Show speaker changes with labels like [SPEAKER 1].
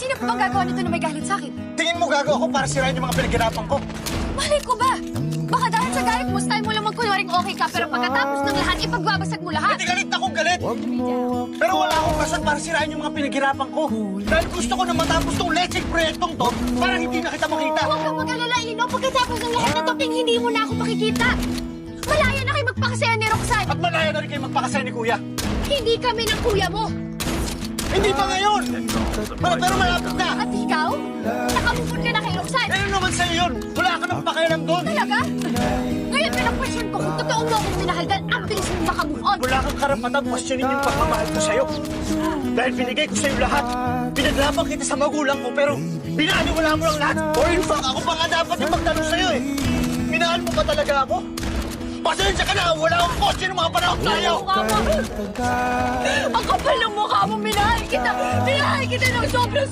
[SPEAKER 1] Sino pa bang gagawa nito na may galit sa akin?
[SPEAKER 2] Tingin mo gagawa ko para sirain yung mga pinaghirapan ko?
[SPEAKER 1] Malay ko ba? Baka dahil sa galit mo, style mo lang magkunwaring okay ka, pero pagkatapos ng lahat, ipagbabasag mo lahat.
[SPEAKER 2] Hindi galit akong galit! Pero wala akong rason para sirain yung mga pinaghirapan ko. Dahil gusto ko na matapos tong lecheng proyektong to para hindi na kita makita.
[SPEAKER 1] Huwag kang mag-alala, Ino. Pagkatapos ng lahat na to, hindi mo na ako makikita. Malaya na kayo magpakasaya ni Roxanne.
[SPEAKER 2] At malaya na rin kayo magpakasay ni Kuya.
[SPEAKER 1] Hindi kami ng kuya mo.
[SPEAKER 2] Hindi pa ngayon! Pero malapit na!
[SPEAKER 1] At ikaw? Nakamupon ka na kay Roxanne.
[SPEAKER 2] Ano naman sa'yo yun? Wala ka nang pakialam doon!
[SPEAKER 1] Talaga? Ngayon pinag-question ko kung totoo mo akong minahal dahil ang bilis mong makamove on.
[SPEAKER 2] Wala kang karapatang questionin yung pagmamahal ko sa'yo. Dahil binigay ko sa'yo lahat. Pinaglaban kita sa magulang ko pero binaliwala mo lang lahat. Or in fact, ako pa nga dapat yung magtanong sa'yo eh. Minahal mo ba talaga ako? Pasensya ka na! Wala akong kotse ng mga panahon tayo!
[SPEAKER 1] Ang kapal ng mukha mo, minahal kita! Minahal kita ng sobrang